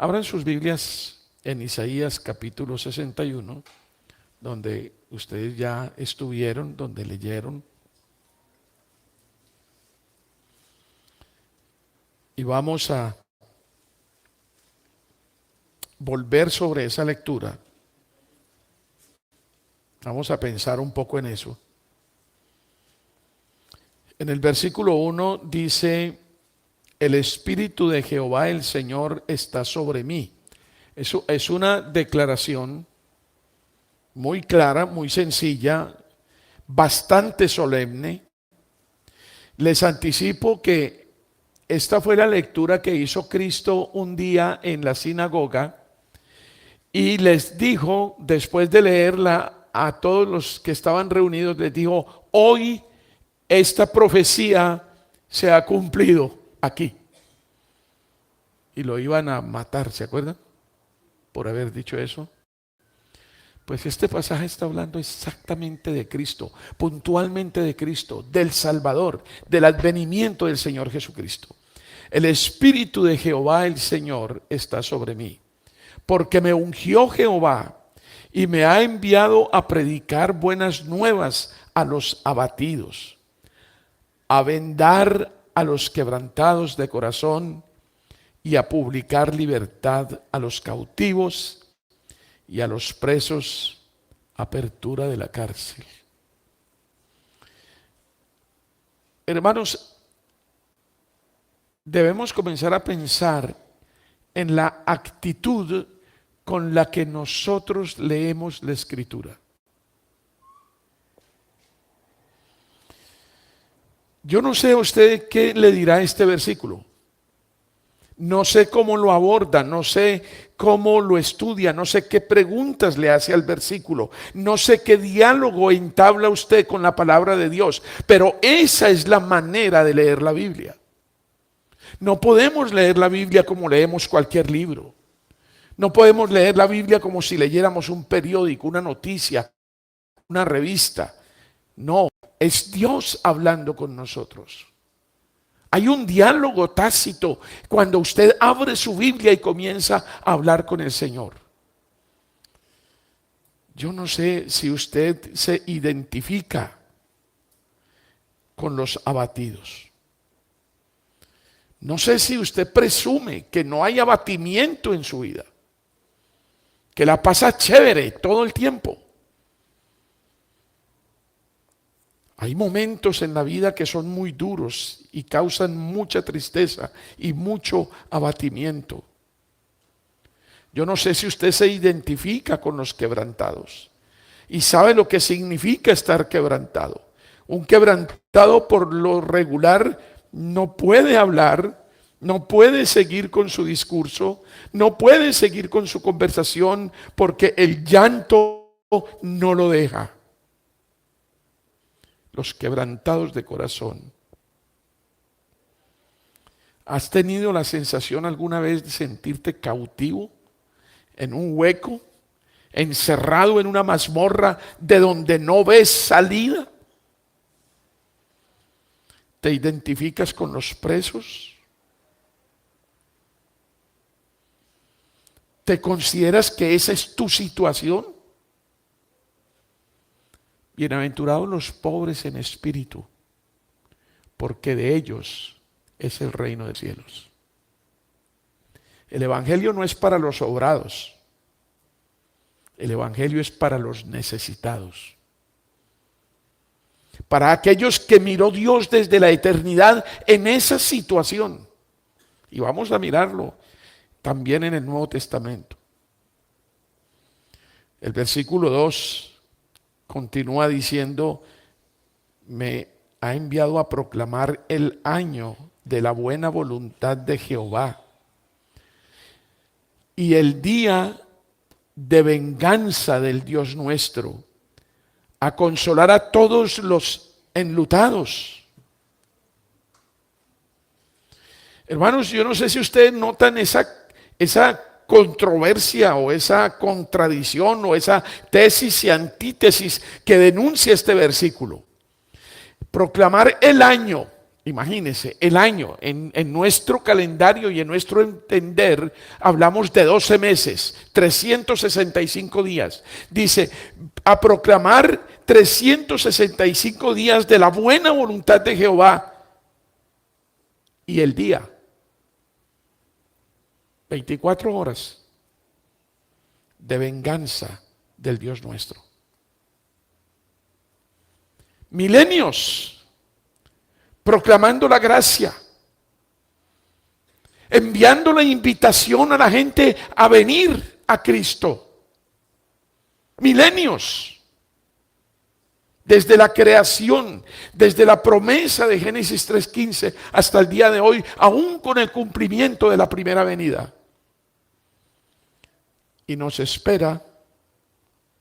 Abran sus Biblias en Isaías capítulo 61, donde ustedes ya estuvieron, donde leyeron. Y vamos a volver sobre esa lectura. Vamos a pensar un poco en eso. En el versículo 1 dice: el Espíritu de Jehová el Señor está sobre mí. Eso es una declaración muy clara, muy sencilla, bastante solemne. Les anticipo que esta fue la lectura que hizo Cristo un día en la sinagoga y les dijo, después de leerla a todos los que estaban reunidos, les dijo: hoy esta profecía se ha cumplido aquí. Y lo iban a matar, ¿se acuerdan? Por haber dicho eso. Pues este pasaje está hablando exactamente de Cristo, puntualmente de Cristo, del Salvador, del advenimiento del Señor Jesucristo. El Espíritu de Jehová el Señor está sobre mí, porque me ungió Jehová y me ha enviado a predicar buenas nuevas a los abatidos, a vendar a los quebrantados de corazón y a publicar libertad a los cautivos y a los presos, apertura de la cárcel. Hermanos, debemos comenzar a pensar en la actitud con la que nosotros leemos la Escritura. Yo no sé a usted qué le dirá este versículo. No sé cómo lo aborda, no sé cómo lo estudia, no sé qué preguntas le hace al versículo, no sé qué diálogo entabla usted con la palabra de Dios, pero esa es la manera de leer la Biblia. No podemos leer la Biblia como leemos cualquier libro. No podemos leer la Biblia como si leyéramos un periódico, una noticia, una revista. No, es Dios hablando con nosotros. Hay un diálogo tácito cuando usted abre su Biblia y comienza a hablar con el Señor. Yo no sé si usted se identifica con los abatidos. No sé si usted presume que no hay abatimiento en su vida, que la pasa chévere todo el tiempo. Hay momentos en la vida que son muy duros y causan mucha tristeza y mucho abatimiento. Yo no sé si usted se identifica con los quebrantados y sabe lo que significa estar quebrantado. Un quebrantado por lo regular no puede hablar, no puede seguir con su discurso, no puede seguir con su conversación porque el llanto no lo deja. Los quebrantados de corazón. ¿Has tenido la sensación alguna vez de sentirte cautivo en un hueco, encerrado en una mazmorra de donde no ves salida? ¿Te identificas con los presos? ¿Te consideras que esa es tu situación? Bienaventurados los pobres en espíritu, porque de ellos es el reino de los cielos. El evangelio no es para los sobrados. El evangelio es para los necesitados. Para aquellos que miró Dios desde la eternidad en esa situación. Y vamos a mirarlo también en el Nuevo Testamento. El versículo 2 continúa diciendo: me ha enviado a proclamar el año de la buena voluntad de Jehová y el día de venganza del Dios nuestro, a consolar a todos los enlutados. Hermanos, yo no sé si ustedes notan esa controversia o esa contradicción o esa tesis y antítesis que denuncia este versículo. Proclamar el año, Imagínense, el año, en nuestro calendario y en nuestro entender, hablamos de 12 meses, 365 días. Dice, a proclamar 365 días de la buena voluntad de Jehová. Y el día, 24 horas de venganza del Dios nuestro. Milenios proclamando la gracia, enviando la invitación a la gente a venir a Cristo. Milenios, desde la creación, desde la promesa de Génesis 3:15 hasta el día de hoy, aún con el cumplimiento de la primera venida. Y nos espera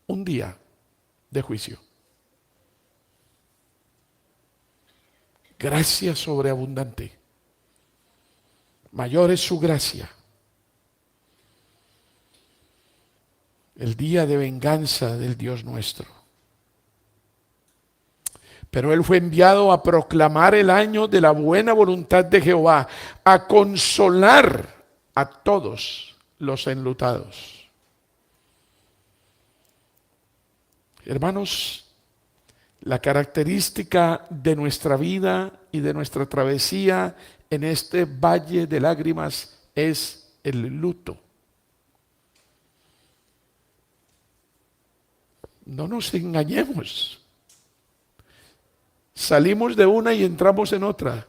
un día de juicio. Gracia sobreabundante. Mayor es su gracia. El día de venganza del Dios nuestro. Pero Él fue enviado a proclamar el año de la buena voluntad de Jehová, a consolar a todos los enlutados. Hermanos, la característica de nuestra vida y de nuestra travesía en este valle de lágrimas es el luto. No nos engañemos. Salimos de una y entramos en otra.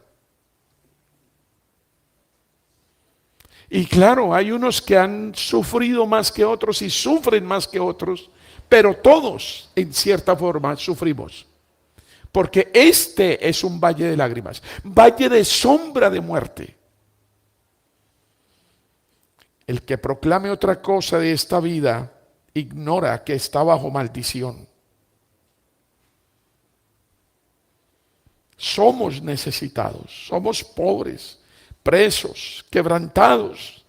Y claro, hay unos que han sufrido más que otros y sufren más que otros, pero todos en cierta forma sufrimos. Porque este es un valle de lágrimas, valle de sombra de muerte. El que proclame otra cosa de esta vida ignora que está bajo maldición. Somos necesitados, somos pobres, presos, quebrantados.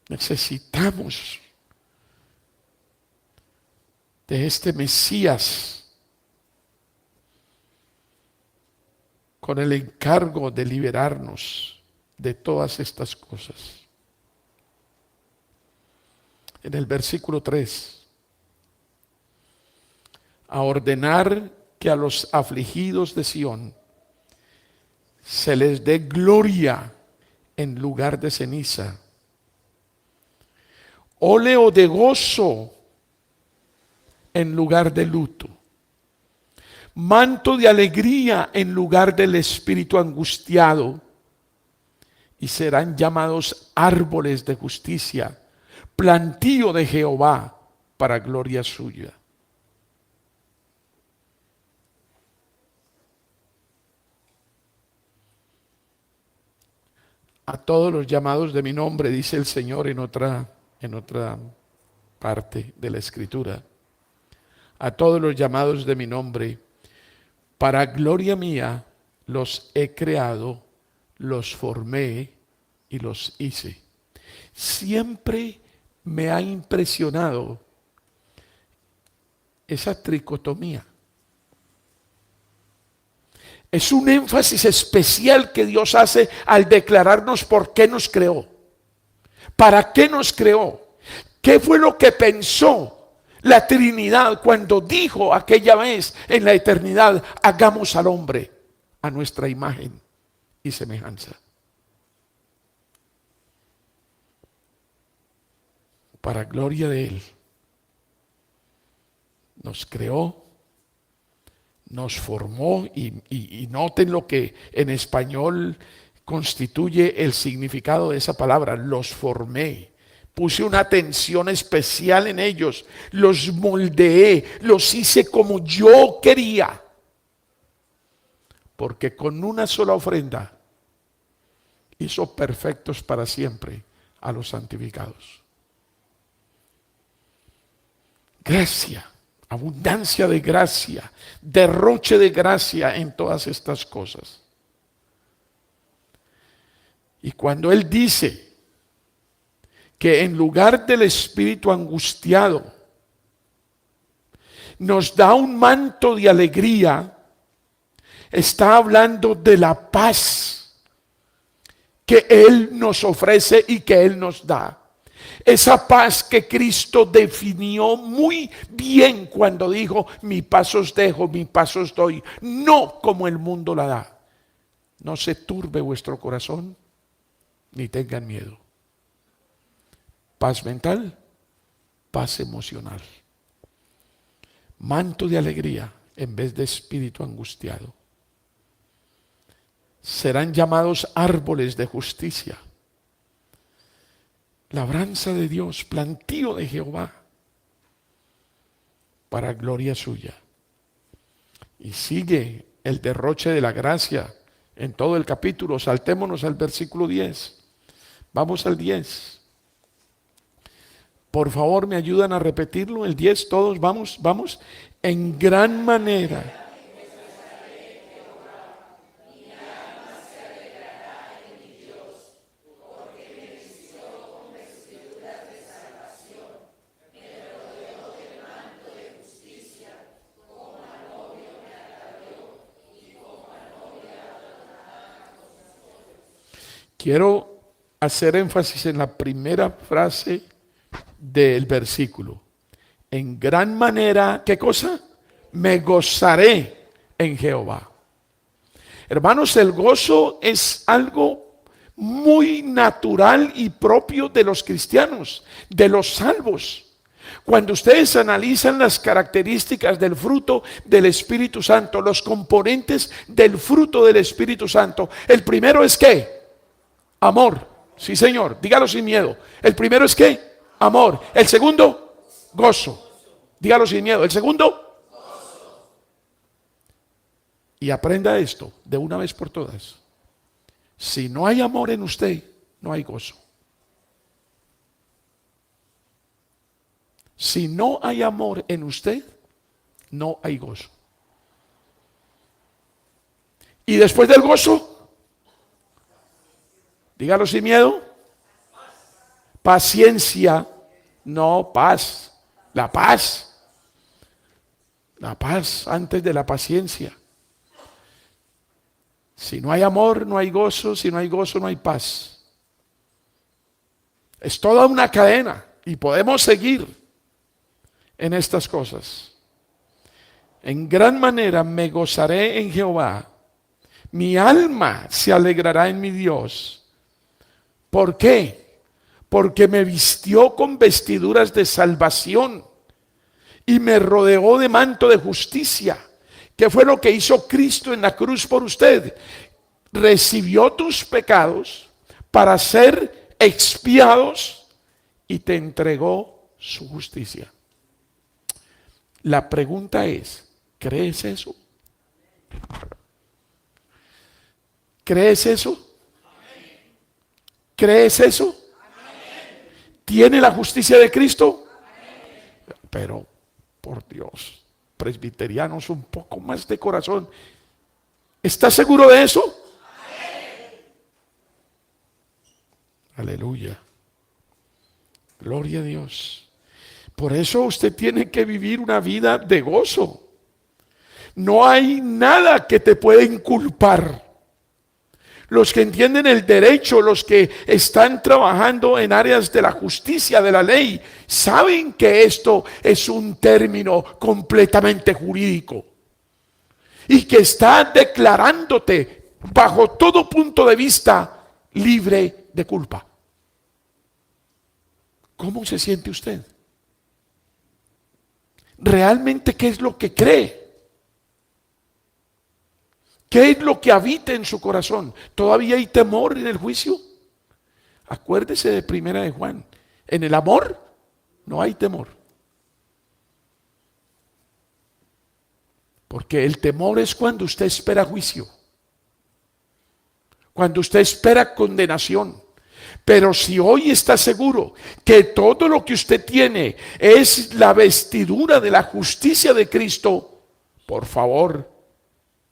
Necesitamos de este Mesías con el encargo de liberarnos de todas estas cosas. En el versículo 3, a ordenar que a los afligidos de Sión se les dé gloria en lugar de ceniza, óleo de gozo en lugar de luto, manto de alegría en lugar del espíritu angustiado, y serán llamados árboles de justicia, plantío de Jehová para gloria suya. A todos los llamados de mi nombre, dice el Señor en otra parte de la Escritura, a todos los llamados de mi nombre, para gloria mía los he creado, los formé y los hice. Siempre me ha impresionado esa tricotomía. Es un énfasis especial que Dios hace al declararnos por qué nos creó, para qué nos creó, qué fue lo que pensó la Trinidad cuando dijo aquella vez en la eternidad: hagamos al hombre a nuestra imagen y semejanza. Para gloria de Él. Nos creó, nos formó y noten lo que en español constituye el significado de esa palabra: los formé. Puse una atención especial en ellos, los moldeé, los hice como yo quería. Porque con una sola ofrenda hizo perfectos para siempre a los santificados. Gracia, abundancia de gracia, derroche de gracia en todas estas cosas. Y cuando Él dice que en lugar del espíritu angustiado nos da un manto de alegría, está hablando de la paz que Él nos ofrece y que Él nos da. Esa paz que Cristo definió muy bien cuando dijo: mi paz os dejo, mi paz os doy, no como el mundo la da. No se turbe vuestro corazón, ni tengan miedo. Paz mental, paz emocional. Manto de alegría en vez de espíritu angustiado. Serán llamados árboles de justicia, labranza de Dios, plantío de Jehová, para gloria suya. Y sigue el derroche de la gracia en todo el capítulo. Saltémonos al versículo 10. Vamos al 10. Por favor, me ayudan a repetirlo. El 10, todos, vamos, vamos. En gran manera. Quiero hacer énfasis en la primera frase del versículo. En gran manera, ¿qué cosa? Me gozaré en Jehová. Hermanos, el gozo es algo muy natural y propio de los cristianos, de los salvos. Cuando ustedes analizan las características del fruto del Espíritu Santo, los componentes del fruto del Espíritu Santo, el primero es ¿qué? Amor. Sí, Señor, dígalo sin miedo. El primero es ¿qué? Amor. El segundo, gozo. Dígalo sin miedo. El segundo, gozo. Y aprenda esto de una vez por todas. Si no hay amor en usted, no hay gozo. Si no hay amor en usted, no hay gozo. Y después del gozo, dígalo sin miedo. Paciencia, no paz. La paz. La paz antes de la paciencia. Si no hay amor, no hay gozo. Si no hay gozo, no hay paz. Es toda una cadena y podemos seguir en estas cosas. En gran manera me gozaré en Jehová. Mi alma se alegrará en mi Dios. ¿Por qué? Porque me vistió con vestiduras de salvación y me rodeó de manto de justicia. ¿Qué fue lo que hizo Cristo en la cruz por usted? Recibió tus pecados para ser expiados y te entregó su justicia. La pregunta es, ¿crees eso? ¿Crees eso? ¿Crees eso? ¿Tiene la justicia de Cristo? Pero, por Dios, presbiterianos, un poco más de corazón. ¿Estás seguro de eso? Aleluya. Gloria a Dios. Por eso usted tiene que vivir una vida de gozo. No hay nada que te pueda inculpar. Los que entienden el derecho, los que están trabajando en áreas de la justicia, de la ley, saben que esto es un término completamente jurídico y que está declarándote bajo todo punto de vista libre de culpa. ¿Cómo se siente usted? ¿Realmente qué es lo que cree? ¿Qué es lo que habita en su corazón? ¿Todavía hay temor en el juicio? Acuérdese de Primera de Juan. En el amor no hay temor. Porque el temor es cuando usted espera juicio. Cuando usted espera condenación. Pero si hoy está seguro que todo lo que usted tiene es la vestidura de la justicia de Cristo, por favor,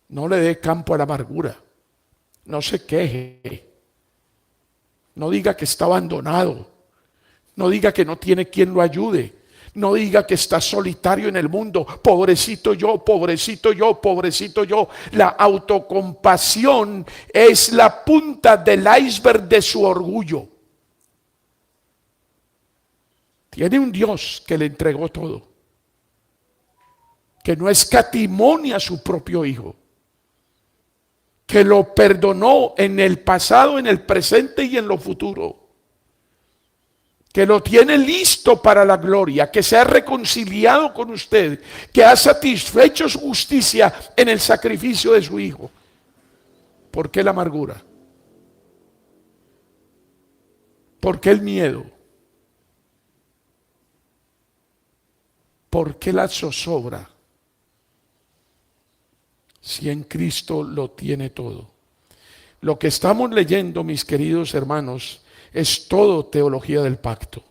no le dé campo a la amargura. No se queje. No diga que está abandonado. No diga que no tiene quien lo ayude. No diga que está solitario en el mundo. Pobrecito yo, pobrecito yo, pobrecito yo. La autocompasión es la punta del iceberg de su orgullo. Tiene un Dios que le entregó todo, que no escatimó ni a su propio hijo, que lo perdonó en el pasado, en el presente y en lo futuro, que lo tiene listo para la gloria, que se ha reconciliado con usted, que ha satisfecho su justicia en el sacrificio de su hijo. ¿Por qué la amargura? ¿Por qué el miedo? ¿Por qué la zozobra? Si en Cristo lo tiene todo. Lo que estamos leyendo, mis queridos hermanos, es todo teología del pacto.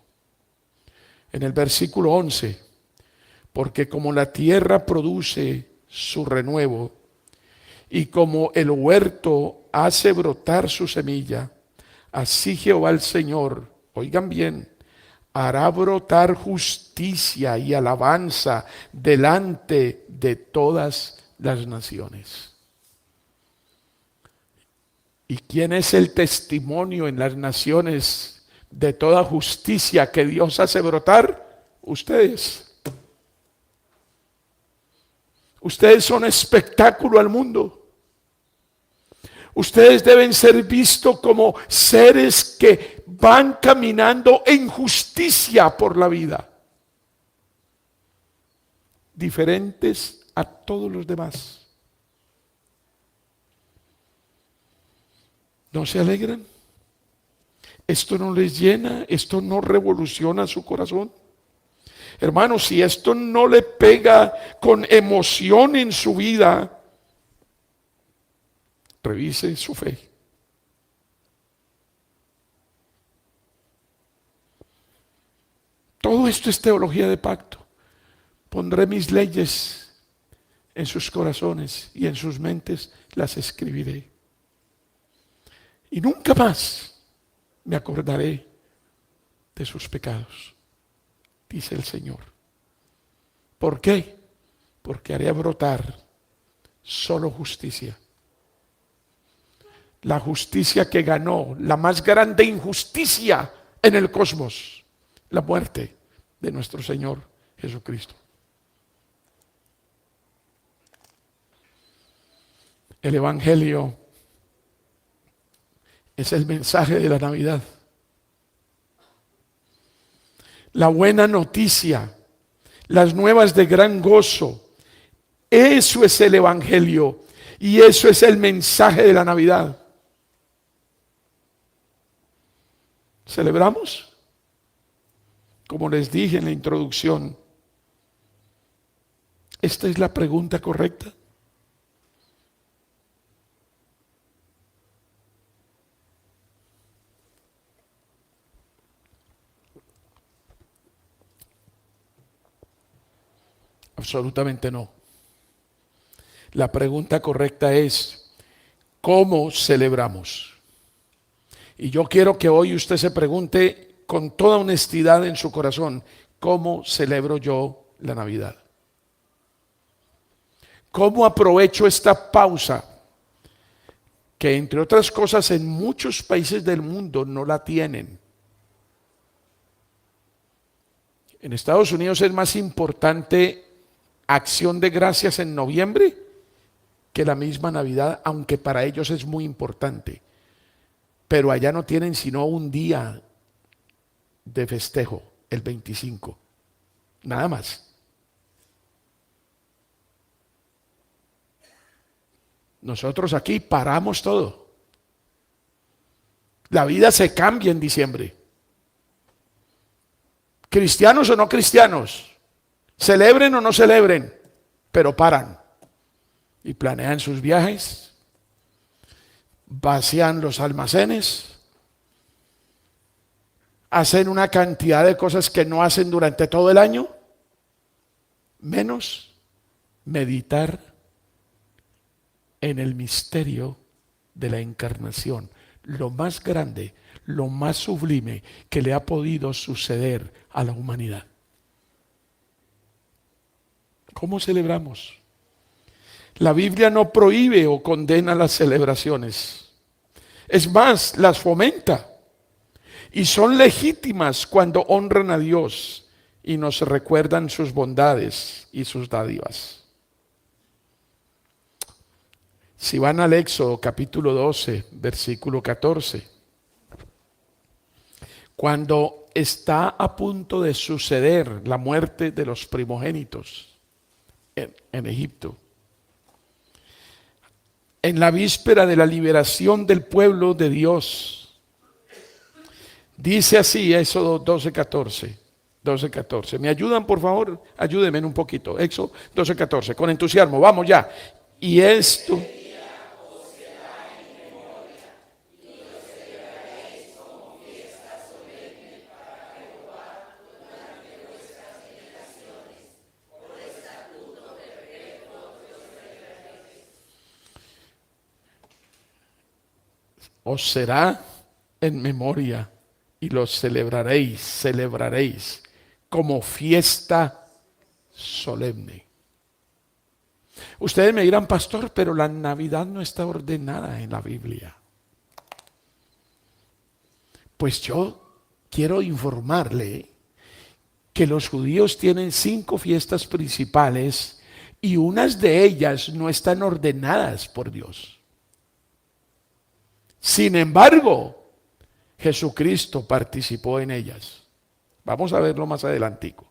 En el versículo 11, porque como la tierra produce su renuevo y como el huerto hace brotar su semilla, así Jehová el Señor, oigan bien, hará brotar justicia y alabanza delante de todas las naciones. ¿Y quién es el testimonio en las naciones de toda justicia que Dios hace brotar? Ustedes. Ustedes son espectáculo al mundo. Ustedes deben ser vistos como seres que van caminando en justicia por la vida, diferentes a todos los demás. ¿No se alegran? ¿Esto no les llena? ¿Esto no revoluciona su corazón? Hermanos, si esto no le pega con emoción en su vida, revise su fe. Todo esto es teología de pacto. Pondré mis leyes en sus corazones y en sus mentes las escribiré. Y nunca más me acordaré de sus pecados, dice el Señor. ¿Por qué? Porque haré brotar solo justicia. La justicia que ganó la más grande injusticia en el cosmos, la muerte de nuestro Señor Jesucristo. El Evangelio es el mensaje de la Navidad. La buena noticia, las nuevas de gran gozo, eso es el Evangelio y eso es el mensaje de la Navidad. ¿Celebramos? Como les dije en la introducción, esta es la pregunta correcta. Absolutamente no. La pregunta correcta es, ¿cómo celebramos? Y yo quiero que hoy usted se pregunte con toda honestidad en su corazón, ¿cómo celebro yo la Navidad? ¿Cómo aprovecho esta pausa? Que entre otras cosas en muchos países del mundo no la tienen. En Estados Unidos es más importante Acción de Gracias en noviembre que la misma Navidad, aunque para ellos es muy importante. Pero allá no tienen sino un día de festejo, el 25. Nada más. Nosotros aquí paramos todo. La vida se cambia en diciembre. Cristianos o no cristianos, celebren o no celebren, pero paran y planean sus viajes, vacían los almacenes, hacen una cantidad de cosas que no hacen durante todo el año, menos meditar en el misterio de la encarnación, lo más grande, lo más sublime que le ha podido suceder a la humanidad. ¿Cómo celebramos? La Biblia no prohíbe o condena las celebraciones. Es más, las fomenta. Y son legítimas cuando honran a Dios y nos recuerdan sus bondades y sus dádivas. Si van al Éxodo capítulo 12, versículo 14, cuando está a punto de suceder la muerte de los primogénitos en Egipto, en la víspera de la liberación del pueblo de Dios, dice así, Éxodo 12:14. 12:14. ¿Me ayudan, por favor? Ayúdenme un poquito. Éxodo 12:14. Con entusiasmo. Vamos ya. Y esto. Os será en memoria y los celebraréis como fiesta solemne. Ustedes me dirán, pastor, pero la Navidad no está ordenada en la Biblia. Pues yo quiero informarle que los judíos tienen 5 fiestas principales y unas de ellas no están ordenadas por Dios. Sin embargo, Jesucristo participó en ellas. Vamos a verlo más adelantico.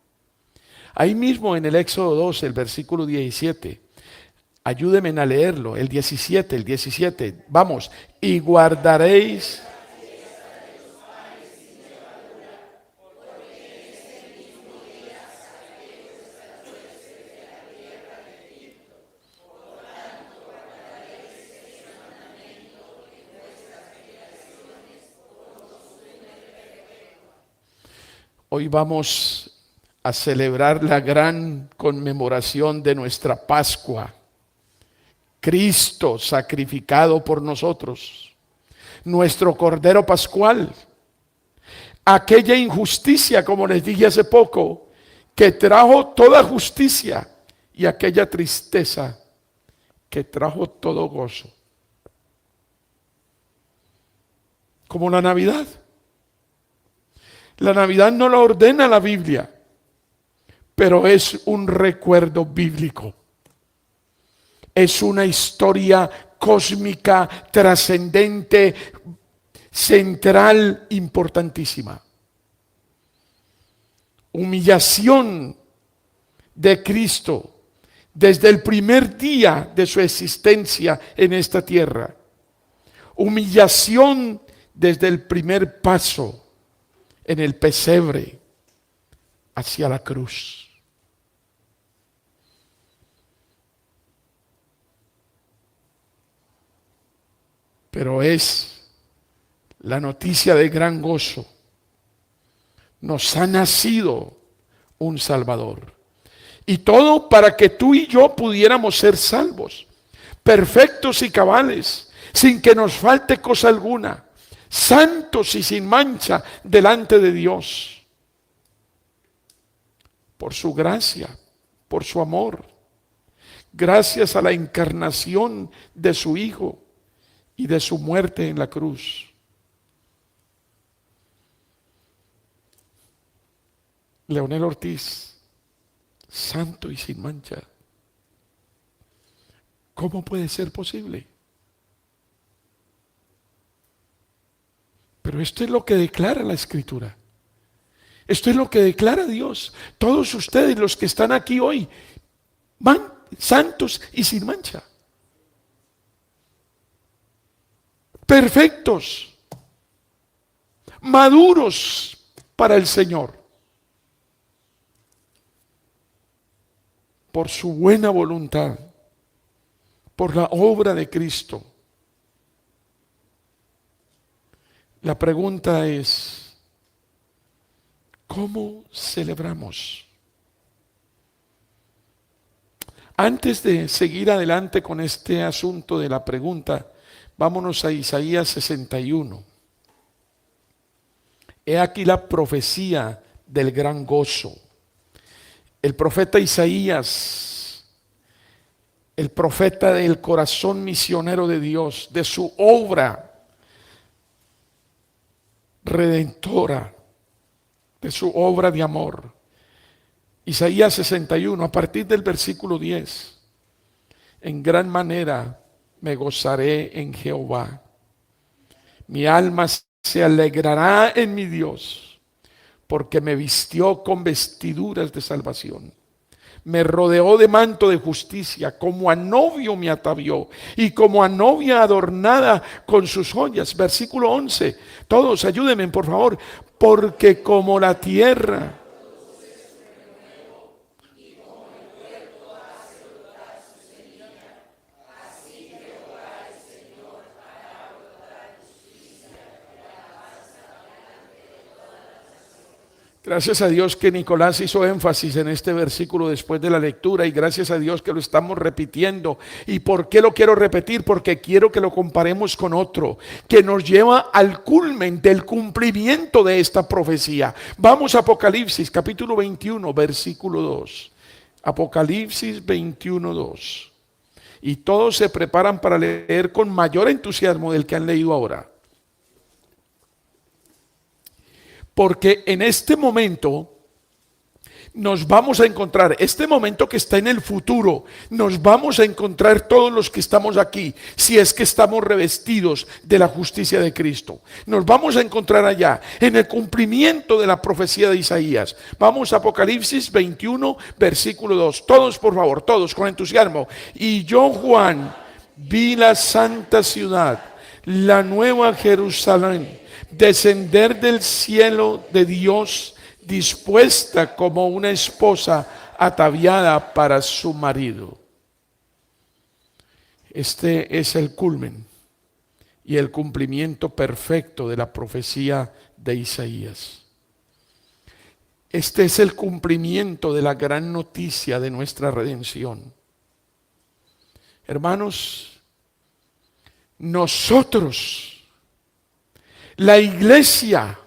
Ahí mismo en el Éxodo 12, el versículo 17. Ayúdenme a leerlo, el 17. Vamos, y guardaréis. Hoy vamos a celebrar la gran conmemoración de nuestra Pascua. Cristo sacrificado por nosotros, nuestro Cordero Pascual. Aquella injusticia, como les dije hace poco, que trajo toda justicia, y aquella tristeza que trajo todo gozo. Como la Navidad. La Navidad no la ordena la Biblia, pero es un recuerdo bíblico. Es una historia cósmica, trascendente, central, importantísima. Humillación de Cristo desde el primer día de su existencia en esta tierra. Humillación desde el primer paso en el pesebre hacia la cruz. Pero es la noticia de gran gozo. Nos ha nacido un Salvador. Y todo para que tú y yo pudiéramos ser salvos, perfectos y cabales, sin que nos falte cosa alguna, santos y sin mancha delante de Dios. Por su gracia, por su amor, gracias a la encarnación de su Hijo y de su muerte en la cruz. Leonel Ortiz, santo y sin mancha. ¿Cómo puede ser posible? Pero esto es lo que declara la Escritura. Esto es lo que declara Dios. Todos ustedes, los que están aquí hoy, van santos y sin mancha. Perfectos. Maduros para el Señor. Por su buena voluntad. Por la obra de Cristo. La pregunta es, ¿cómo celebramos? Antes de seguir adelante con este asunto de la pregunta, vámonos a Isaías 61. He aquí la profecía del gran gozo. El profeta Isaías el profeta del corazón misionero de Dios, de su obra redentora, de su obra de amor. Isaías 61, a partir del versículo 10. En gran manera me gozaré en Jehová. Mi alma se alegrará en mi Dios, porque me vistió con vestiduras de salvación. Me rodeó de manto de justicia, como a novio me atavió y como a novia adornada con sus joyas. Versículo 11. Todos ayúdenme, por favor. Porque como la tierra Gracias a Dios que Nicolás hizo énfasis en este versículo después de la lectura, y gracias a Dios que lo estamos repitiendo. ¿Y por qué lo quiero repetir? Porque quiero que lo comparemos con otro que nos lleva al culmen del cumplimiento de esta profecía. Vamos a Apocalipsis capítulo 21 versículo 2. Apocalipsis 21, 2. Y todos se preparan para leer con mayor entusiasmo del que han leído ahora. Porque en este momento nos vamos a encontrar, este momento que está en el futuro, nos vamos a encontrar todos los que estamos aquí, si es que estamos revestidos de la justicia de Cristo. Nos vamos a encontrar allá, en el cumplimiento de la profecía de Isaías. Vamos a Apocalipsis 21, versículo 2. Todos, por favor, todos con entusiasmo. Y yo, Juan, vi la santa ciudad, la nueva Jerusalén, descender del cielo de Dios, dispuesta como una esposa ataviada para su marido. Este es el culmen y el cumplimiento perfecto de la profecía de Isaías. Este es el cumplimiento de la gran noticia de nuestra redención. Hermanos, nosotros, la iglesia,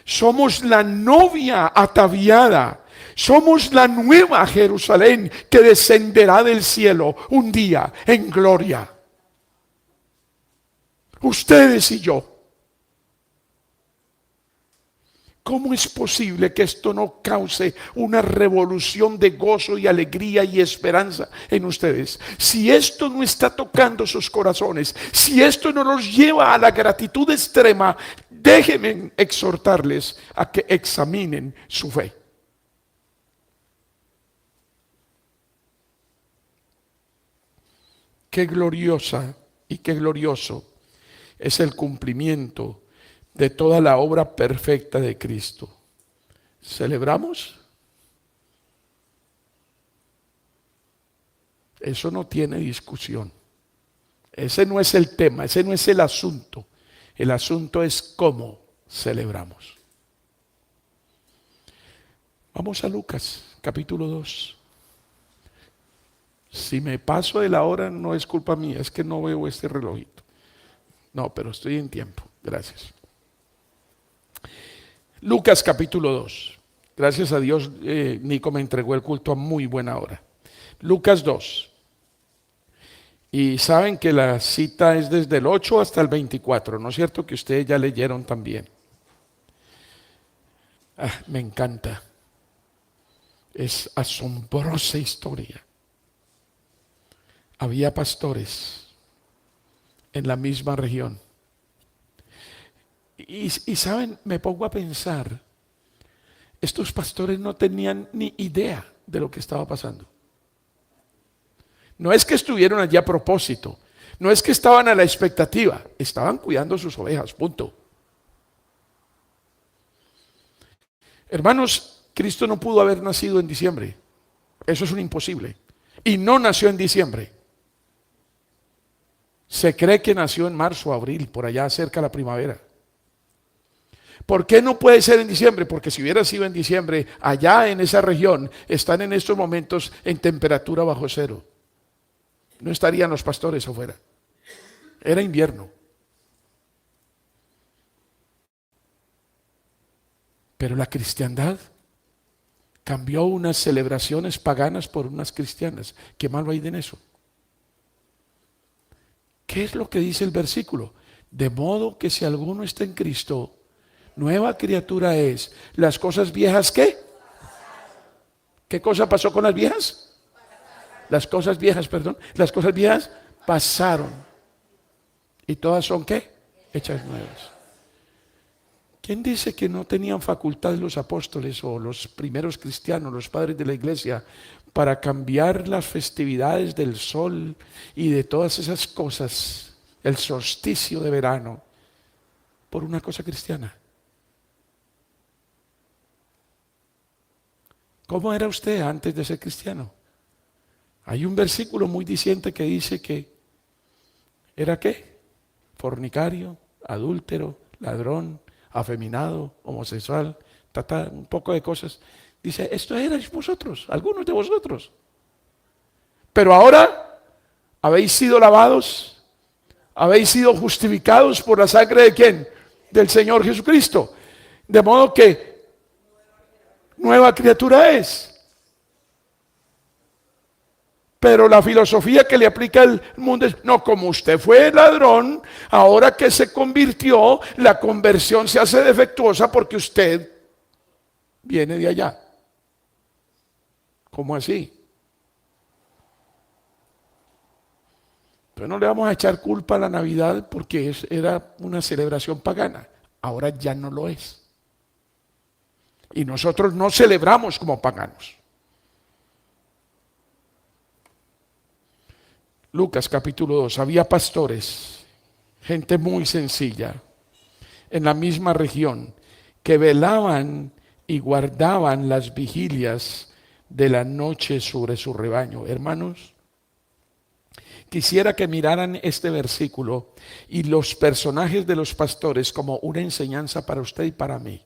somos la novia ataviada, somos la nueva Jerusalén que descenderá del cielo un día en gloria. Ustedes y yo. ¿Cómo es posible que esto no cause una revolución de gozo y alegría y esperanza en ustedes? Si esto no está tocando sus corazones, si esto no los lleva a la gratitud extrema, déjenme exhortarles a que examinen su fe. Qué gloriosa y qué glorioso es el cumplimiento de toda la obra perfecta de Cristo. ¿Celebramos? Eso no tiene discusión. Ese no es el tema, ese no es el asunto. El asunto es cómo celebramos. Vamos a Lucas, capítulo 2. Si me paso de la hora no es culpa mía, es que no veo este relojito. No, pero estoy en tiempo. Gracias. Lucas capítulo 2. Gracias a Dios, Nico me entregó el culto a muy buena hora. Lucas 2. Y saben que la cita es desde el 8 hasta el 24, ¿no es cierto? Que ustedes ya leyeron también. Me encanta. Es asombrosa historia. Había pastores en la misma región. Y saben, me pongo a pensar, estos pastores no tenían ni idea de lo que estaba pasando. No es que estuvieron allí a propósito, no es que estaban a la expectativa, estaban cuidando sus ovejas, punto. Hermanos, Cristo no pudo haber nacido en diciembre, eso es un imposible, y no nació en diciembre. Se cree que nació en marzo o abril, por allá cerca de la primavera. ¿Por qué no puede ser en diciembre? Porque si hubiera sido en diciembre, allá en esa región están en estos momentos en temperatura bajo cero. No estarían los pastores afuera. Era invierno. Pero la cristiandad cambió unas celebraciones paganas por unas cristianas. ¿Qué malo hay en eso? ¿Qué es lo que dice el versículo? De modo que si alguno está en Cristo, nueva criatura es. Las cosas viejas, ¿qué? ¿Qué cosa pasó con las viejas? Las cosas viejas, perdón. Las cosas viejas pasaron. ¿Y todas son qué? Hechas nuevas. ¿Quién dice que no tenían facultad los apóstoles o los primeros cristianos, los padres de la iglesia, para cambiar las festividades del sol y de todas esas cosas, el solsticio de verano, por una cosa cristiana? ¿Cómo era usted antes de ser cristiano? Hay un versículo muy diciente que dice que ¿era qué? Fornicario, adúltero, ladrón, afeminado, homosexual, un poco de cosas. Dice, esto erais vosotros, algunos de vosotros. Pero ahora habéis sido lavados, habéis sido justificados por la sangre ¿de quién? Del Señor Jesucristo. De modo que nueva criatura es. Pero la filosofía que le aplica al mundo es, no, como usted fue ladrón, ahora que se convirtió, la conversión se hace defectuosa porque usted viene de allá. ¿Cómo así? Entonces no le vamos a echar culpa a la Navidad porque era una celebración pagana. Ahora ya no lo es. Y nosotros no celebramos como paganos. Lucas capítulo 2, había pastores, gente muy sencilla, en la misma región, que velaban y guardaban las vigilias de la noche sobre su rebaño. Hermanos, quisiera que miraran este versículo y los personajes de los pastores como una enseñanza para usted y para mí.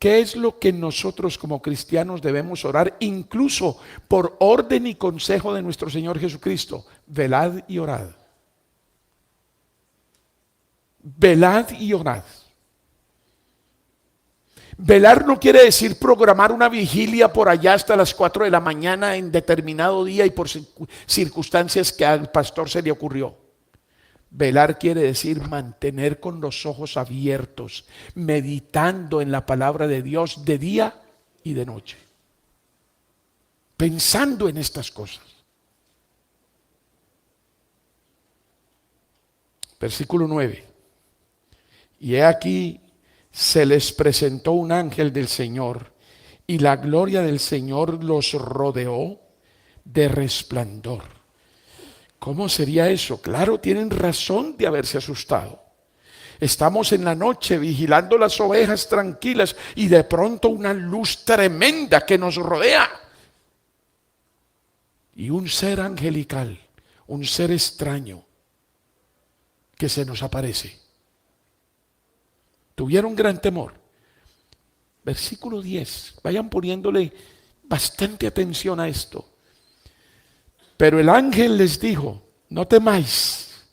¿Qué es lo que nosotros como cristianos debemos orar, incluso por orden y consejo de nuestro Señor Jesucristo? Velad y orad. Velad y orad. Velar no quiere decir programar una vigilia por allá hasta las 4 de la mañana en determinado día y por circunstancias que al pastor se le ocurrió. Velar quiere decir mantener con los ojos abiertos, meditando en la palabra de Dios de día y de noche, pensando en estas cosas. Versículo 9. Y he aquí, se les presentó un ángel del Señor, y la gloria del Señor los rodeó de resplandor. ¿Cómo sería eso? Claro, tienen razón de haberse asustado. Estamos en la noche vigilando las ovejas tranquilas y de pronto una luz tremenda que nos rodea. Y un ser angelical, un ser extraño que se nos aparece. Tuvieron gran temor. Versículo 10. Vayan poniéndole bastante atención a esto. Pero el ángel les dijo, no temáis,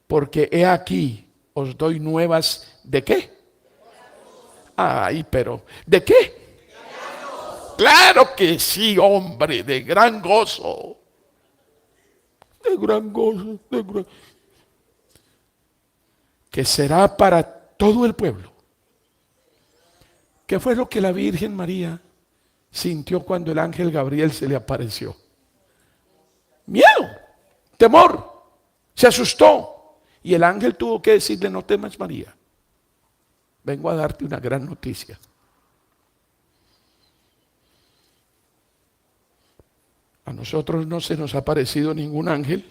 porque he aquí, os doy nuevas, ¿de qué? Ay, pero, ¿de qué? Claro que sí, hombre, de gran gozo. De gran gozo, de gran... que será para todo el pueblo. ¿Qué fue lo que la Virgen María sintió cuando el ángel Gabriel se le apareció? Miedo, temor, se asustó. Y el ángel tuvo que decirle, no temas, María, vengo a darte una gran noticia. A nosotros no se nos ha aparecido ningún ángel,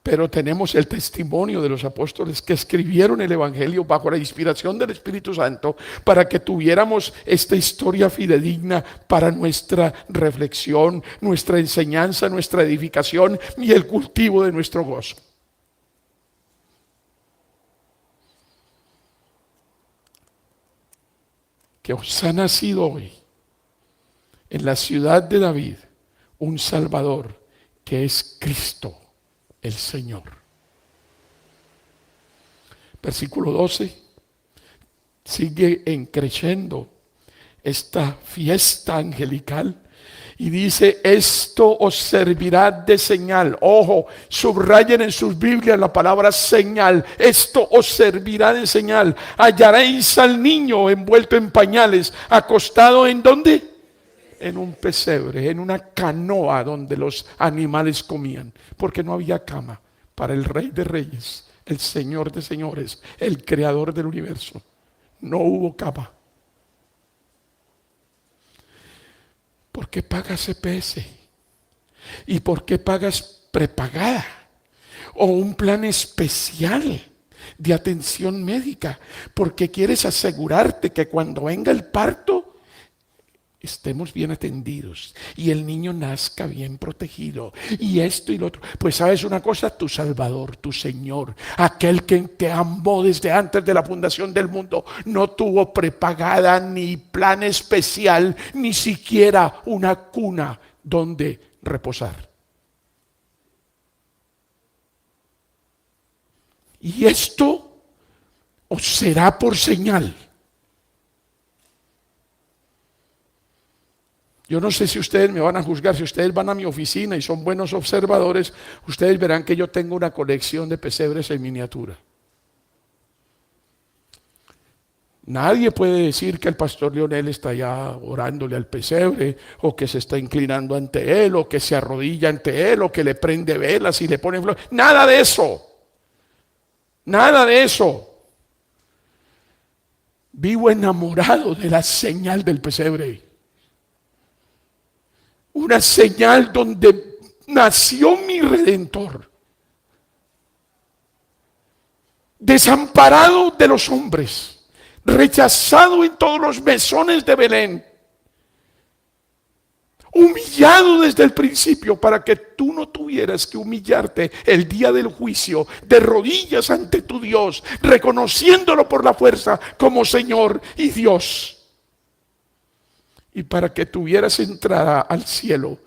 pero tenemos el testimonio de los apóstoles que escribieron el Evangelio bajo la inspiración del Espíritu Santo para que tuviéramos esta historia fidedigna para nuestra reflexión, nuestra enseñanza, nuestra edificación y el cultivo de nuestro gozo. Que os ha nacido hoy en la ciudad de David un Salvador que es Cristo el Señor. Versículo 12 sigue creciendo esta fiesta angelical. Y dice, esto os servirá de señal. Ojo, subrayen en sus Biblias la palabra señal. Esto os servirá de señal. Hallaréis al niño envuelto en pañales, acostado ¿en dónde? En un pesebre, en una canoa donde los animales comían. Porque no había cama para el Rey de Reyes, el Señor de Señores, el Creador del universo. No hubo cama. ¿Por qué pagas CPS? ¿Y por qué pagas prepagada? O un plan especial de atención médica. Porque quieres asegurarte que cuando venga el parto estemos bien atendidos y el niño nazca bien protegido y esto y lo otro. Pues sabes una cosa, tu Salvador, tu Señor, aquel que te amó desde antes de la fundación del mundo, no tuvo prepagada ni plan especial, ni siquiera una cuna donde reposar. Y esto os será por señal. Yo no sé si ustedes me van a juzgar, si ustedes van a mi oficina y son buenos observadores, ustedes verán que yo tengo una colección de pesebres en miniatura. Nadie puede decir que el pastor Leonel está allá orándole al pesebre, o que se está inclinando ante él, o que se arrodilla ante él, o que le prende velas y le pone flores. Nada de eso. Nada de eso. Vivo enamorado de la señal del pesebre. Una señal donde nació mi Redentor, desamparado de los hombres, rechazado en todos los mesones de Belén, humillado desde el principio para que tú no tuvieras que humillarte el día del juicio de rodillas ante tu Dios, reconociéndolo por la fuerza como Señor y Dios. Y para que tuvieras entrada al cielo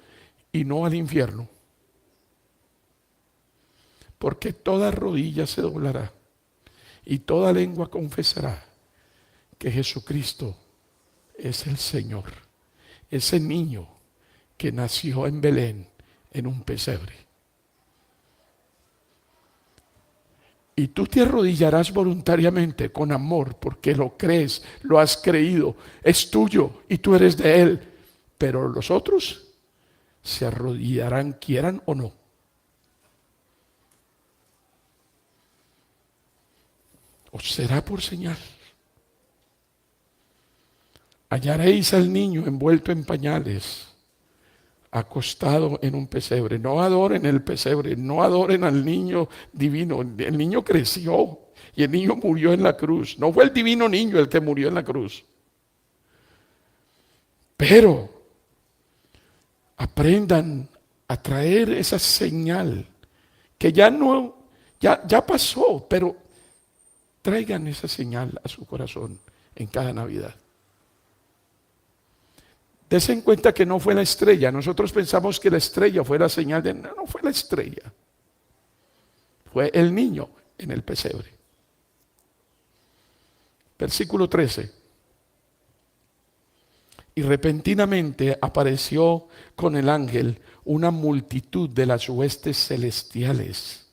y no al infierno. Porque toda rodilla se doblará y toda lengua confesará que Jesucristo es el Señor. Ese niño que nació en Belén en un pesebre. Y tú te arrodillarás voluntariamente con amor porque lo crees, lo has creído, es tuyo y tú eres de Él. Pero los otros se arrodillarán, quieran o no. Os será por señal. Hallaréis al niño envuelto en pañales, acostado en un pesebre. No adoren el pesebre, no adoren al niño divino. El niño creció y el niño murió en la cruz. No fue el divino niño el que murió en la cruz. Pero aprendan a traer esa señal que ya pasó, pero traigan esa señal a su corazón en cada Navidad. Dense en cuenta que no fue la estrella. Nosotros pensamos que la estrella fue la señal de... No, no fue la estrella. Fue el niño en el pesebre. Versículo 13. Y repentinamente apareció con el ángel una multitud de las huestes celestiales.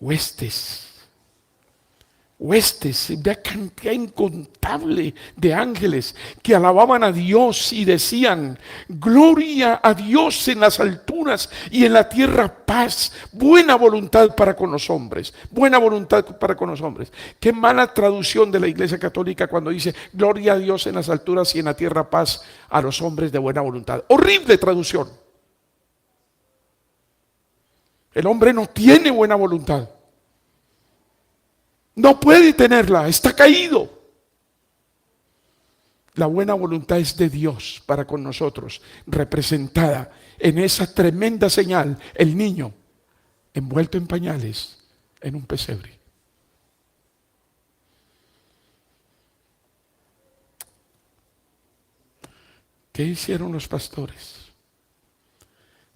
Huestes, una cantidad incontable de ángeles que alababan a Dios y decían: gloria a Dios en las alturas y en la tierra paz, buena voluntad para con los hombres, buena voluntad para con los hombres. Qué mala traducción de la Iglesia Católica cuando dice gloria a Dios en las alturas y en la tierra paz a los hombres de buena voluntad. Horrible traducción. El hombre no tiene buena voluntad. No puede tenerla, está caído. La buena voluntad es de Dios para con nosotros, representada en esa tremenda señal, el niño envuelto en pañales en un pesebre. ¿Qué hicieron los pastores?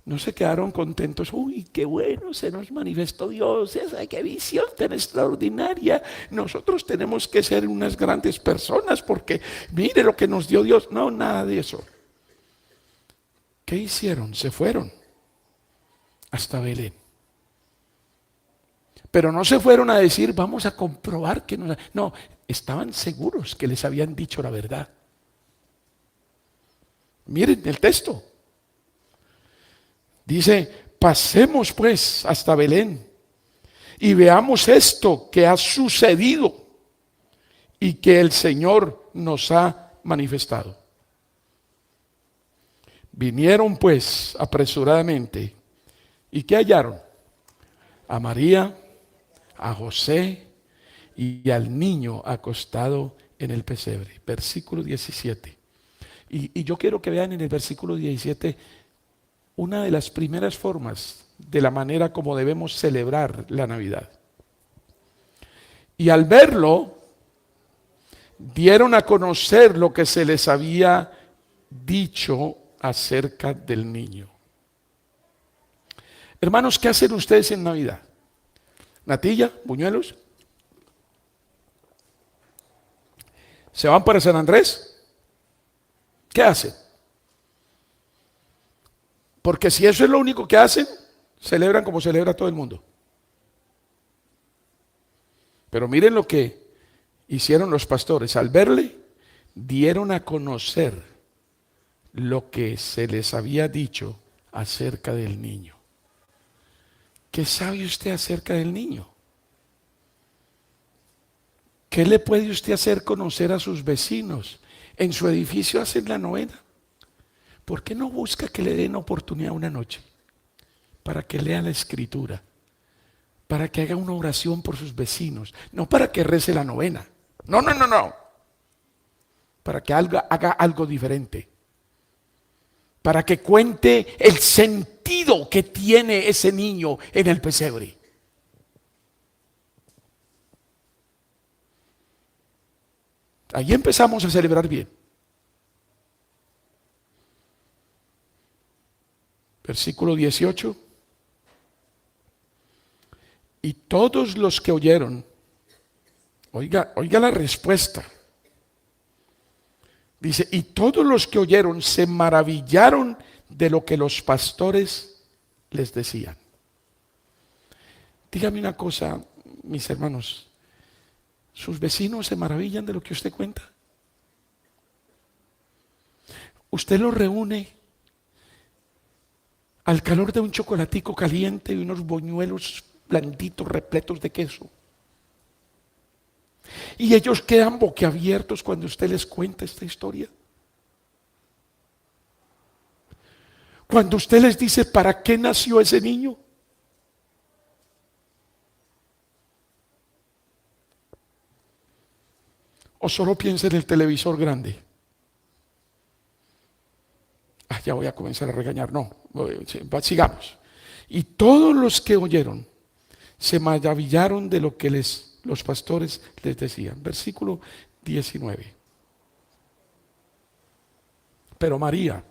No se quedaron contentos. Uy, qué bueno, se nos manifestó Dios. Esa, qué visión tan extraordinaria. Nosotros tenemos que ser unas grandes personas porque mire lo que nos dio Dios. No, nada de eso. ¿Qué hicieron? Se fueron hasta Belén. Pero no se fueron a decir, vamos a comprobar que no. No, estaban seguros que les habían dicho la verdad. Miren el texto. Dice, pasemos pues hasta Belén y veamos esto que ha sucedido y que el Señor nos ha manifestado. Vinieron pues apresuradamente. ¿Y qué hallaron? A María, a José y al niño acostado en el pesebre. Versículo 17. Y yo quiero que vean en el versículo 17 una de las primeras formas de la manera como debemos celebrar la Navidad. Y al verlo, dieron a conocer lo que se les había dicho acerca del niño. Hermanos, ¿qué hacen ustedes en Navidad? ¿Natilla? ¿Buñuelos? ¿Se van para San Andrés? ¿Qué hacen? Porque si eso es lo único que hacen, celebran como celebra todo el mundo. Pero miren lo que hicieron los pastores. Al verle, dieron a conocer lo que se les había dicho acerca del niño. ¿Qué sabe usted acerca del niño? ¿Qué le puede usted hacer conocer a sus vecinos? En su edificio hacen la novena. ¿Por qué no busca que le den oportunidad una noche para que lea la escritura? Para que haga una oración por sus vecinos. No para que rece la novena. No. Para que haga algo diferente. Para que cuente el sentido que tiene ese niño en el pesebre. Ahí empezamos a celebrar bien. Versículo 18. Y todos los que oyeron, oiga la respuesta. Dice, y todos los que oyeron se maravillaron de lo que los pastores les decían. Dígame una cosa, mis hermanos, ¿sus vecinos se maravillan de lo que usted cuenta? Usted los reúne al calor de un chocolatico caliente y unos boñuelos blanditos repletos de queso. Y ellos quedan boquiabiertos cuando usted les cuenta esta historia. Cuando usted les dice para qué nació ese niño. O solo piensa en el televisor grande. Ya voy a comenzar a regañar. No, sigamos. Y todos los que oyeron se maravillaron de lo que los pastores les decían. Versículo 19. Pero María,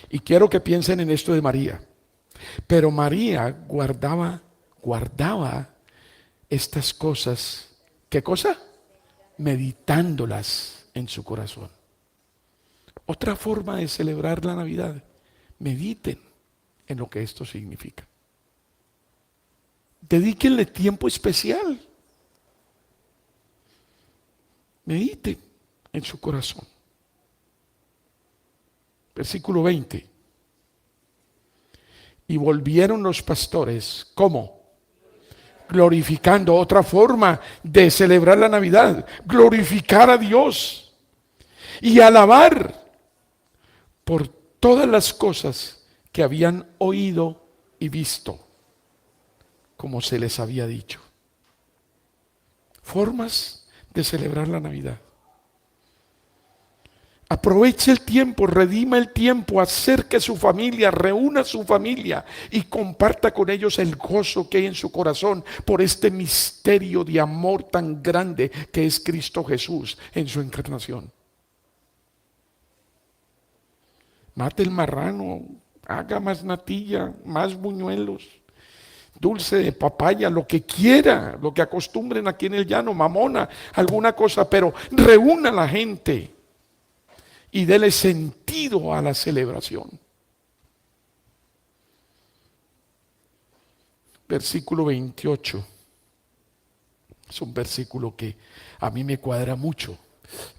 y quiero que piensen en esto de María, pero María guardaba estas cosas. ¿Qué cosa? Meditándolas en su corazón. Otra forma de celebrar la Navidad. Mediten en lo que esto significa. Dedíquenle tiempo especial. Mediten en su corazón. Versículo 20. Y volvieron los pastores, ¿cómo? Glorificando. Otra forma de celebrar la Navidad. Glorificar a Dios. Y alabar por todas las cosas que habían oído y visto, como se les había dicho. Formas de celebrar la Navidad. Aproveche el tiempo, redima el tiempo, acerque a su familia, reúna a su familia y comparta con ellos el gozo que hay en su corazón por este misterio de amor tan grande que es Cristo Jesús en su encarnación. Mate el marrano, haga más natilla, más buñuelos, dulce de papaya, lo que quiera, lo que acostumbren aquí en el llano, mamona, alguna cosa, pero reúna a la gente y dele sentido a la celebración. Versículo 28. Es un versículo que a mí me cuadra mucho.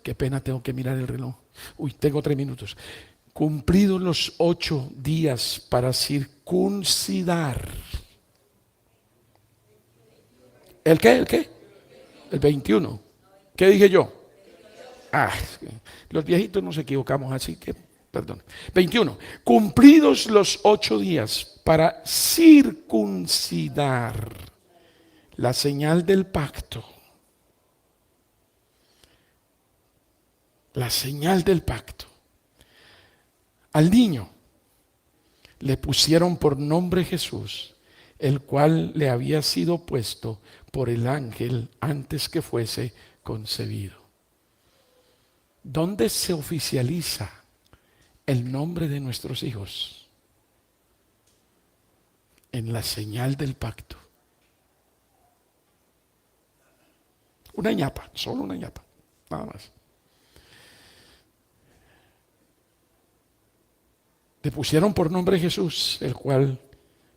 Qué pena, tengo que mirar el reloj. Uy, tengo 3 minutos. Cumplidos los 8 días para circuncidar. ¿El qué? ¿El qué? El 21. ¿Qué dije yo? Ah, los viejitos nos equivocamos, así que, perdón. 21. Cumplidos los 8 días para circuncidar, la señal del pacto. La señal del pacto. Al niño le pusieron por nombre Jesús, el cual le había sido puesto por el ángel antes que fuese concebido. ¿Dónde se oficializa el nombre de nuestros hijos? En la señal del pacto. Una ñapa, solo una ñapa, nada más. Le pusieron por nombre Jesús, el cual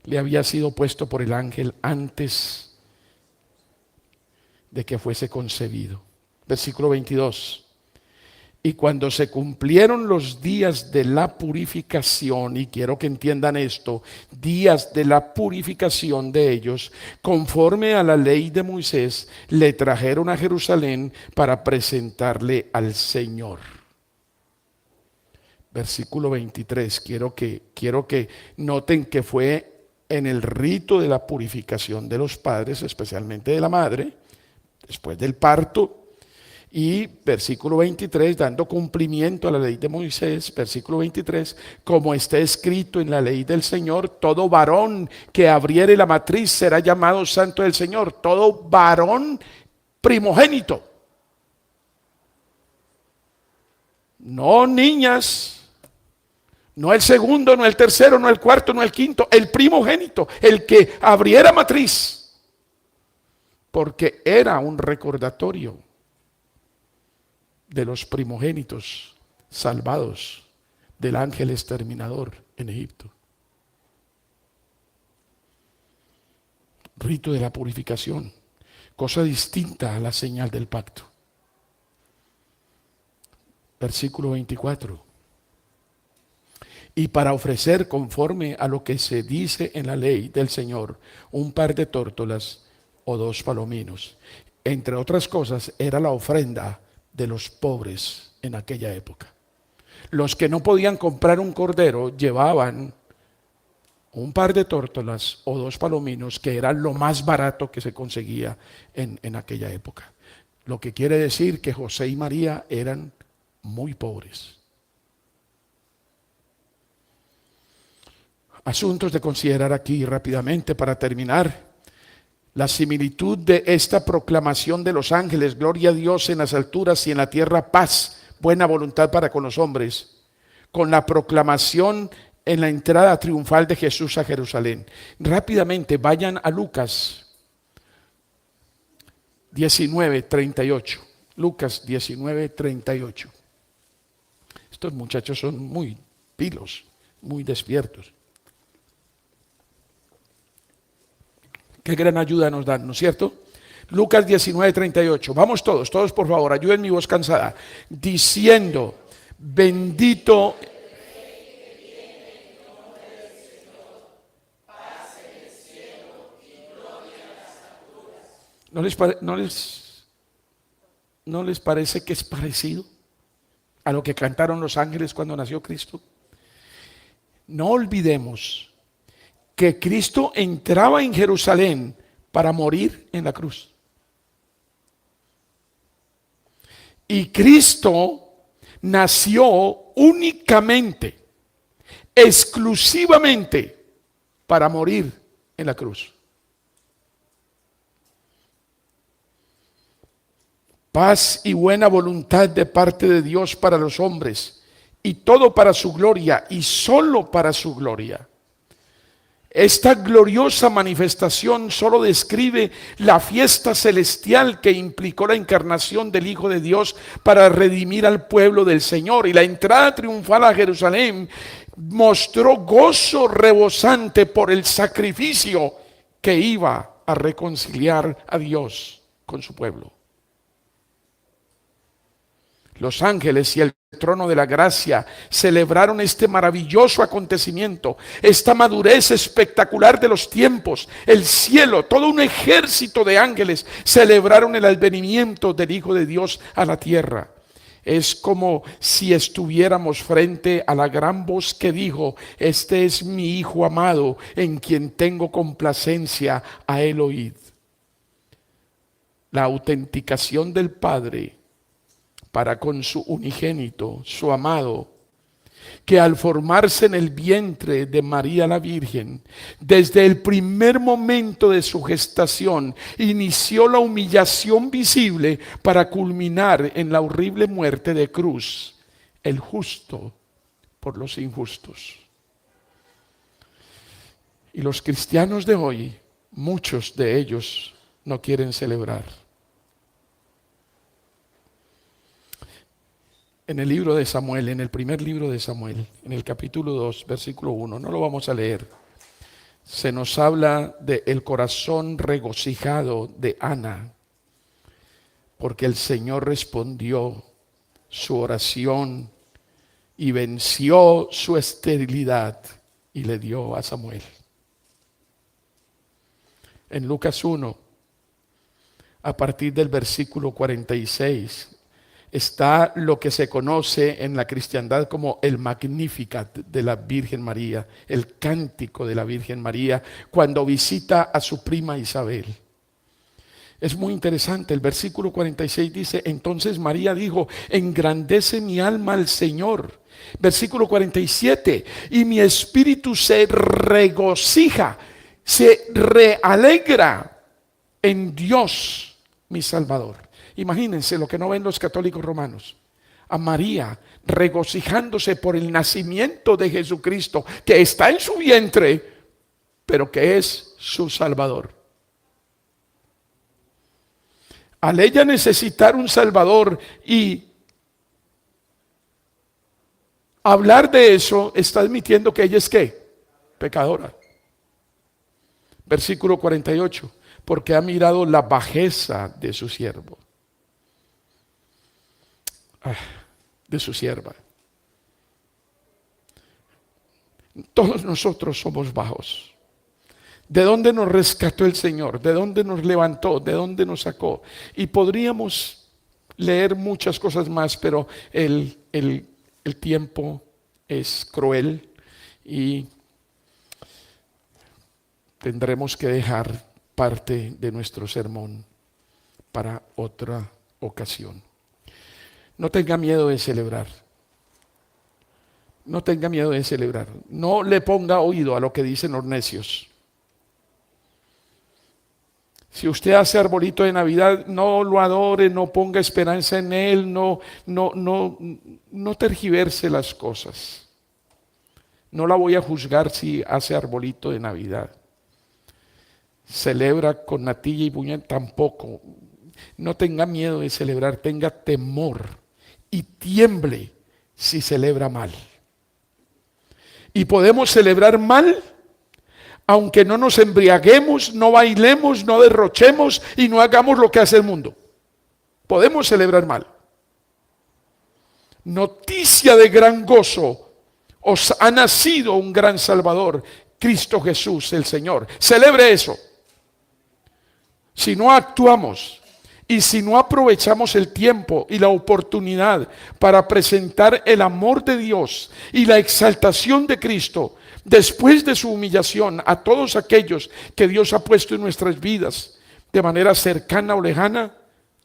le había sido puesto por el ángel antes de que fuese concebido. Versículo 22. Y cuando se cumplieron los días de la purificación, y quiero que entiendan esto, días de la purificación de ellos, conforme a la ley de Moisés, le trajeron a Jerusalén para presentarle al Señor. Versículo 23, quiero que noten que fue en el rito de la purificación de los padres, especialmente de la madre, después del parto. Y versículo 23, dando cumplimiento a la ley de Moisés, versículo 23, como está escrito en la ley del Señor, todo varón que abriere la matriz será llamado santo del Señor, todo varón primogénito. No niñas, no el segundo, no el tercero, no el cuarto, no el quinto, el primogénito, el que abriera matriz, porque era un recordatorio de los primogénitos salvados del ángel exterminador en Egipto. Rito de la purificación, cosa distinta a la señal del pacto. Versículo 24. Y para ofrecer conforme a lo que se dice en la ley del Señor, un par de tórtolas o 2 palominos. Entre otras cosas, era la ofrenda de los pobres en aquella época. Los que no podían comprar un cordero llevaban un par de tórtolas o 2 palominos, que era lo más barato que se conseguía en aquella época. Lo que quiere decir que José y María eran muy pobres. Asuntos de considerar aquí rápidamente para terminar. La similitud de esta proclamación de los ángeles, gloria a Dios en las alturas y en la tierra paz, buena voluntad para con los hombres, con la proclamación en la entrada triunfal de Jesús a Jerusalén. Rápidamente vayan a Lucas 19:38. Lucas 19:38. Estos muchachos son muy pilos, muy despiertos. Qué gran ayuda nos dan, ¿no es cierto? Lucas 19:38. Vamos todos por favor, ayuden mi voz cansada. Diciendo, bendito. ¿No les parece que es parecido a lo que cantaron los ángeles cuando nació Cristo? No olvidemos que Cristo entraba en Jerusalén para morir en la cruz. Y Cristo nació únicamente, exclusivamente, para morir en la cruz. Paz y buena voluntad de parte de Dios para los hombres, y todo para su gloria y solo para su gloria. Esta gloriosa manifestación solo describe la fiesta celestial que implicó la encarnación del Hijo de Dios para redimir al pueblo del Señor. Y la entrada triunfal a Jerusalén mostró gozo rebosante por el sacrificio que iba a reconciliar a Dios con su pueblo. Los ángeles y el trono de la gracia celebraron este maravilloso acontecimiento, esta madurez espectacular de los tiempos. El cielo, todo un ejército de ángeles celebraron el advenimiento del Hijo de Dios a la tierra. Es como si estuviéramos frente a la gran voz que dijo: este es mi Hijo amado, en quien tengo complacencia, a él oíd. La autenticación del Padre para con su unigénito, su amado, que al formarse en el vientre de María la Virgen, desde el primer momento de su gestación, inició la humillación visible para culminar en la horrible muerte de cruz, el justo por los injustos. Y los cristianos de hoy, muchos de ellos no quieren celebrar. En el libro de Samuel, en el primer libro de Samuel, en el capítulo 2, versículo 1, no lo vamos a leer, se nos habla del corazón regocijado de Ana, porque el Señor respondió su oración y venció su esterilidad y le dio a Samuel. En Lucas 1, a partir del versículo 46, está lo que se conoce en la cristiandad como el Magnificat de la Virgen María, el cántico de la Virgen María cuando visita a su prima Isabel. Es muy interesante, el versículo 46 dice: entonces María dijo: engrandece mi alma al Señor. Versículo 47, y mi espíritu se regocija, se realegra en Dios mi Salvador. Imagínense lo que no ven los católicos romanos: a María regocijándose por el nacimiento de Jesucristo, que está en su vientre, pero que es su Salvador. Al ella necesitar un Salvador y hablar de eso, está admitiendo que ella es ¿qué? Pecadora. Versículo 48, porque ha mirado la bajeza de su siervo. De su sierva. Todos nosotros somos bajos. ¿De dónde nos rescató el Señor? ¿De dónde nos levantó? ¿De dónde nos sacó? Y podríamos leer muchas cosas más, pero el tiempo es cruel y tendremos que dejar parte de nuestro sermón para otra ocasión. No tenga miedo de celebrar. No tenga miedo de celebrar. No le ponga oído a lo que dicen los necios. Si usted hace arbolito de Navidad, no lo adore, no ponga esperanza en él, no tergiverse las cosas. No la voy a juzgar si hace arbolito de Navidad. Celebra con natilla y buñuel, tampoco. No tenga miedo de celebrar, tenga temor y tiemble si celebra mal. Y podemos celebrar mal aunque no nos embriaguemos, no bailemos, no derrochemos y no hagamos lo que hace el mundo. Podemos celebrar mal. Noticia de gran gozo: os ha nacido un gran Salvador, Cristo Jesús el Señor. Celebre eso. Si no actuamos y si no aprovechamos el tiempo y la oportunidad para presentar el amor de Dios y la exaltación de Cristo después de su humillación a todos aquellos que Dios ha puesto en nuestras vidas de manera cercana o lejana,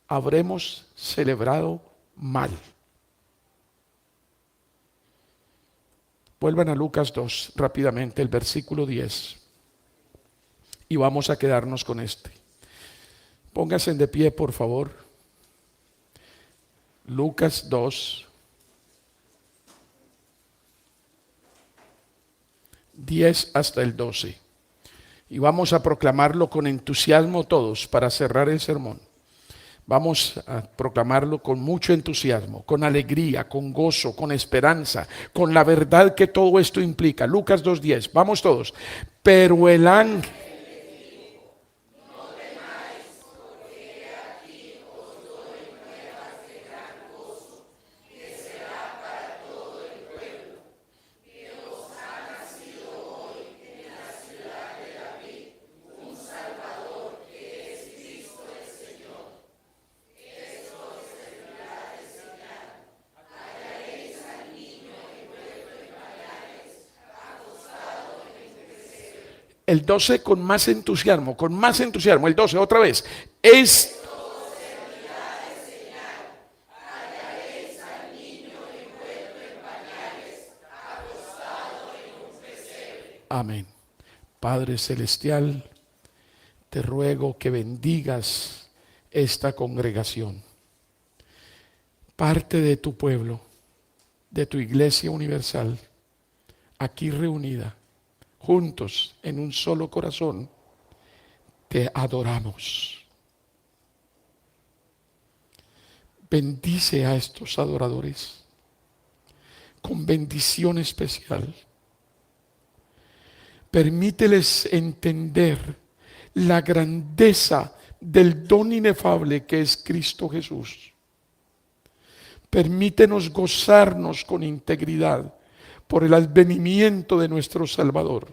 habremos celebrado mal. Vuelvan a Lucas 2 rápidamente, el versículo 10, y vamos a quedarnos con este. Pónganse de pie, por favor. Lucas 2, 10 hasta el 12. Y vamos a proclamarlo con entusiasmo todos para cerrar el sermón. Vamos a proclamarlo con mucho entusiasmo, con alegría, con gozo, con esperanza, con la verdad que todo esto implica. Lucas 2:10, vamos todos. Pero el ángel... El 12 con más entusiasmo, con más entusiasmo. El 12 otra vez. Amén. Padre Celestial, te ruego que bendigas esta congregación, parte de tu pueblo, de tu iglesia universal, aquí reunida, juntos en un solo corazón, te adoramos. Bendice a estos adoradores con bendición especial. Permíteles entender la grandeza del don inefable que es Cristo Jesús. Permítenos gozarnos con integridad por el advenimiento de nuestro Salvador.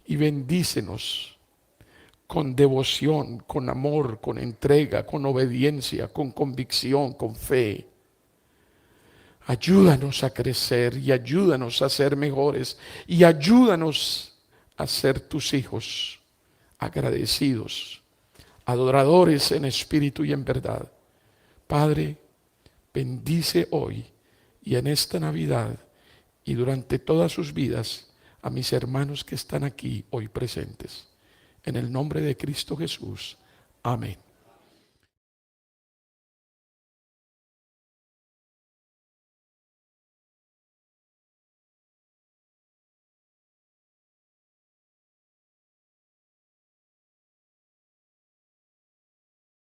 Y bendícenos con devoción, con amor, con entrega, con obediencia, con convicción, con fe. Ayúdanos a crecer y ayúdanos a ser mejores y ayúdanos a ser tus hijos, agradecidos, adoradores en espíritu y en verdad. Padre, bendice hoy y en esta Navidad y durante todas sus vidas a mis hermanos que están aquí hoy presentes. En el nombre de Cristo Jesús. Amén.